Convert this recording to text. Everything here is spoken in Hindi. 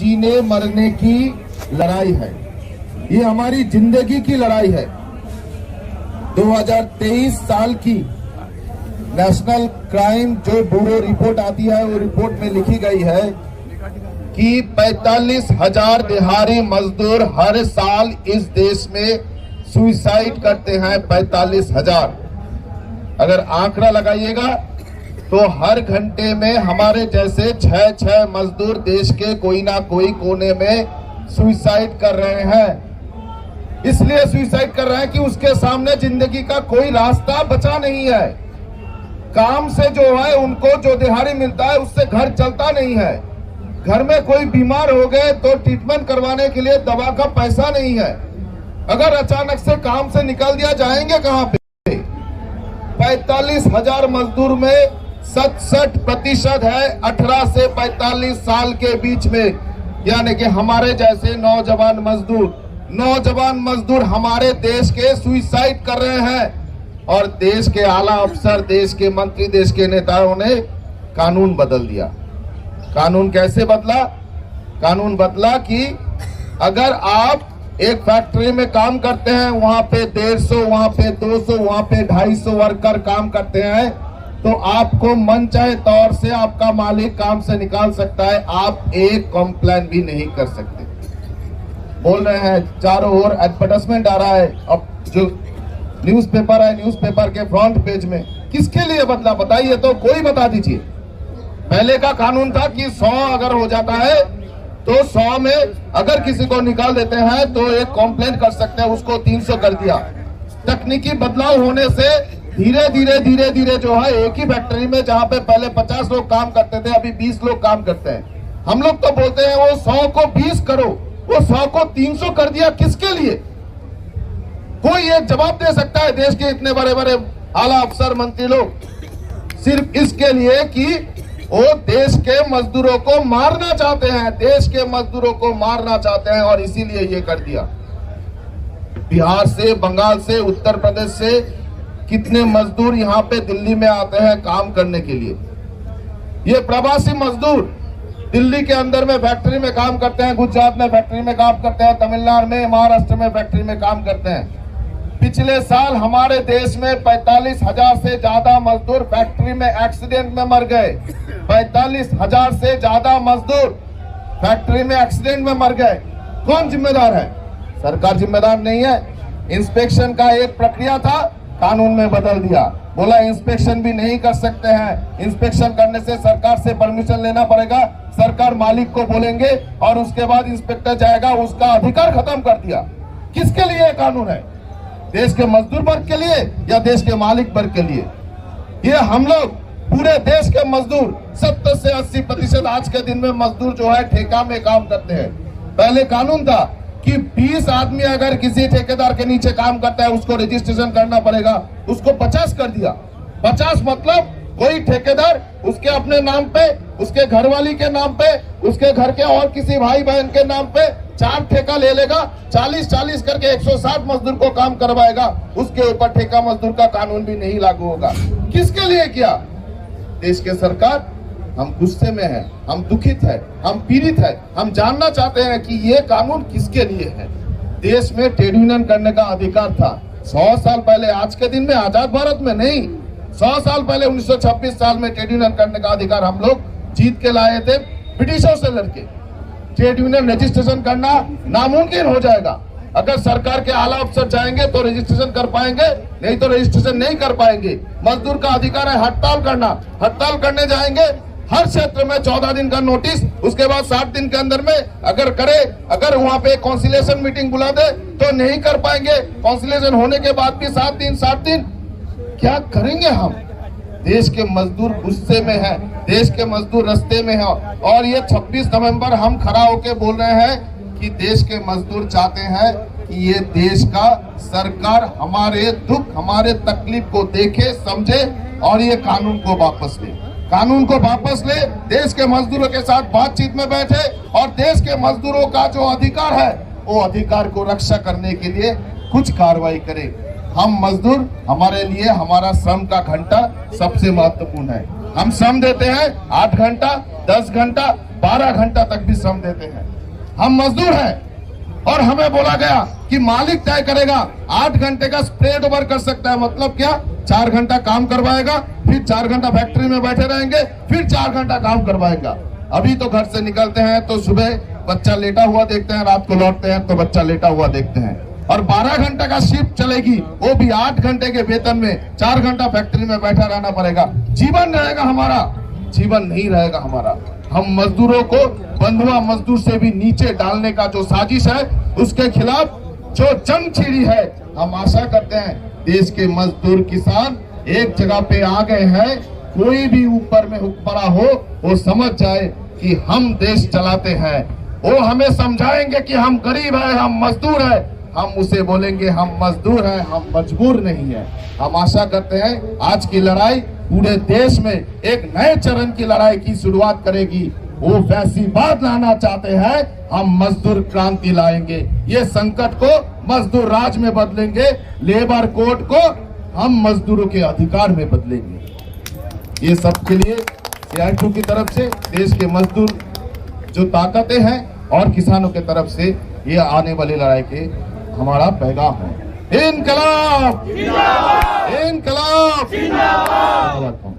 जीने मरने की लड़ाई है, ये हमारी जिंदगी की लड़ाई है। 2023 साल की नेशनल क्राइम जो ब्यूरो रिपोर्ट आती है, वो रिपोर्ट में लिखी गई है कि 45,000 दिहाड़ी मजदूर हर साल इस देश में सुसाइड करते हैं। 45,000। अगर आंकड़ा लगाइएगा तो हर घंटे में हमारे जैसे 6 मजदूर देश के कोई ना कोई कोने में सुसाइड कर रहे हैं। इसलिए सुसाइड कर रहे हैं कि उसके सामने जिंदगी का कोई रास्ता बचा नहीं है। काम से जो है उनको जो दिहाड़ी मिलता है उससे घर चलता नहीं है। घर में कोई बीमार हो गए तो ट्रीटमेंट करवाने के लिए दवा का पैसा नहीं है। अगर अचानक से काम से निकल दिया, जाएंगे कहां पे? 45,000 मजदूर में 67% है 18 से 45 साल के बीच में, यानी कि हमारे जैसे नौजवान मजदूर हमारे देश के सुसाइड कर रहे हैं। और देश के आला अफसर, देश के मंत्री, देश के नेताओं ने कानून बदल दिया। कानून कैसे बदला? कानून बदला कि अगर आप एक फैक्ट्री में काम करते हैं, वहां पे 150, वहां पे 200, वहां पे 250 वर्कर काम करते हैं, तो आपको मनचाहे तौर से आपका मालिक काम से निकाल सकता है। आप एक कंप्लेन भी नहीं कर सकते। बोल रहे हैं चारों ओर एडवर्टाइजमेंट आ रहा है। अब जो न्यूज़पेपर है, न्यूज़पेपर के फ्रंट पेज में किसके लिए बदला बताइए तो, कोई बता दीजिए। पहले का कानून था कि 100 अगर हो जाता है तो 100 में अगर किसी को निकाल देते हैं तो एक कंप्लेंट कर सकते हैं, उसको 300 कर दिया। तकनीकी बदलाव होने से धीरे धीरे जो है एक ही फैक्ट्री में जहां पे पहले 50 लोग काम करते थे, अभी 20 लोग काम करते हैं। हम लोग तो बोलते हैं वो 100 को 20 करो, वो 100 को 300 कर दिया। किसके लिए? कोई एक जवाब दे सकता है देश के इतने बड़े बड़े आला अफसर, मंत्री लोग? सिर्फ इसके लिए कि वो देश के मजदूरों को मारना चाहते हैं, देश के मजदूरों को मारना चाहते हैं, और इसीलिए ये कर दिया। बिहार से, बंगाल से, उत्तर प्रदेश से कितने मजदूर यहाँ पे दिल्ली में आते हैं काम करने के लिए। ये प्रवासी मजदूर दिल्ली के अंदर में फैक्ट्री में काम करते हैं, गुजरात में फैक्ट्री में काम करते हैं, तमिलनाडु में, महाराष्ट्र में फैक्ट्री में काम करते हैं। पिछले साल हमारे देश में 45,000 से ज्यादा मजदूर फैक्ट्री में एक्सीडेंट में मर गए। 45,000 से ज्यादा मजदूर फैक्ट्री में एक्सीडेंट में मर गए। कौन जिम्मेदार है? सरकार जिम्मेदार नहीं है। इंस्पेक्शन का एक प्रक्रिया था, कानून में बदल दिया, बोला इंस्पेक्शन भी नहीं कर सकते हैं। इंस्पेक्शन करने से सरकार से परमिशन लेना पड़ेगा, सरकार मालिक को बोलेंगे और उसके बाद इंस्पेक्टर जाएगा, उसका अधिकार खत्म कर दिया। किसके लिए कानून है? देश के मजदूर वर्ग के लिए या देश के मालिक वर्ग के लिए? ये हम लोग पूरे देश के मजदूर 70 से 80% आज के दिन में मजदूर जो है ठेका में काम करते हैं। पहले कानून था कि 20 आदमी अगर किसी ठेकेदार के नीचे काम करता है उसको रजिस्ट्रेशन करना पड़ेगा, उसको 50 कर दिया। 50 मतलब कोई ठेकेदार उसके अपने नाम पे, उसके घरवाली के नाम पे, उसके घर के और किसी भाई बहन के नाम पे 4 ठेका ले लेगा, 40-40 करके 160 मजदूर को काम करवाएगा। उसके ऊपर ठेका मजदूर का कानून भी नहीं लागू होगा। किसके लिए किया? देश के सरकार। हम गुस्से में हैं, हम दुखित हैं, हम पीड़ित हैं। हम जानना चाहते हैं कि ये कानून किसके लिए है। देश में ट्रेड यूनियन करने का अधिकार था 100 साल पहले, आज के दिन में, आजाद भारत में नहीं। 100 साल पहले 1926 साल में ट्रेड यूनियन करने का अधिकार हम लोग जीत के लाए थे ब्रिटिशों से लड़के। ट्रेड यूनियन रजिस्ट्रेशन करना नामुमकिन हो जाएगा। अगर सरकार के आला अफसर चाहेंगे तो रजिस्ट्रेशन कर पाएंगे, नहीं तो रजिस्ट्रेशन नहीं कर पाएंगे। मजदूर का अधिकार है हड़ताल करना। हड़ताल करने जाएंगे, हर क्षेत्र में 14 दिन का नोटिस, उसके बाद 60 दिन के अंदर में अगर करे, अगर वहां पे कॉन्सिलेशन मीटिंग बुला दे तो नहीं कर पाएंगे। कॉन्सिलेशन होने के बाद भी 7 दिन क्या करेंगे हम? देश के मजदूर गुस्से में हैं, देश के मजदूर रास्ते में हैं। और ये 26 नवंबर हम खड़ा होके बोल रहे हैं कि देश के मजदूर चाहते हैं कि ये देश का सरकार हमारे दुख, हमारे तकलीफ को देखे, समझे और ये कानून को वापस ले। कानून को वापस ले, देश के मजदूरों के साथ बातचीत में बैठे और देश के मजदूरों का जो अधिकार है वो अधिकार को रक्षा करने के लिए कुछ कार्रवाई करे। हम मजदूर, हमारे लिए हमारा श्रम का घंटा सबसे महत्वपूर्ण है। हम श्रम देते हैं 8 घंटा, 10 घंटा, 12 घंटा तक भी श्रम देते हैं। हम मजदूर हैं और हमें बोला गया कि मालिक तय करेगा 8 घंटे का स्प्रेड ओवर कर सकता है। मतलब क्या? 4 घंटा काम करवाएगा, फिर 4 घंटा फैक्ट्री में बैठे रहेंगे, फिर 4 घंटा काम करवाएगा। अभी तो घर से निकलते हैं तो सुबह बच्चा लेटा हुआ देखते हैं, रात को लौटते हैं तो बच्चा लेटा हुआ देखते हैं। और 12 घंटा का शिफ्ट चलेगी, वो भी 8 घंटे के वेतन में 4 घंटा फैक्ट्री में बैठा रहना पड़ेगा। जीवन रहेगा हमारा? जीवन नहीं रहेगा हमारा। हम मजदूरों को बंधुआ मजदूर से भी नीचे डालने का जो साजिश है, उसके खिलाफ जो जंग छिड़ी है, हम आशा करते हैं देश के मजदूर किसान एक जगह पे आ गए हैं। कोई भी ऊपर में हुक्मरान हो, वो समझ जाए कि हम देश चलाते हैं। वो हमें समझाएंगे कि हम गरीब हैं, हम मजदूर हैं, हम उसे बोलेंगे हम मजदूर हैं, हम मजबूर नहीं है। हम आशा करते हैं आज की लड़ाई पूरे देश में एक नए चरण की लड़ाई की शुरुआत करेगी। वो फैसीबाद लाना चाहते हैं, हम मजदूर क्रांति लाएंगे। ये संकट को मजदूर राज में बदलेंगे, लेबर कोड को हम मजदूरों के अधिकार में बदलेंगे। ये सब के लिए CI2 की तरफ से देश के मजदूर जो ताकतें हैं और किसानों के तरफ से ये आने वाली लड़ाई के हमारा पैगाम है। इनकलाब जिंदाबाद, इनकलाब जिंदाबाद।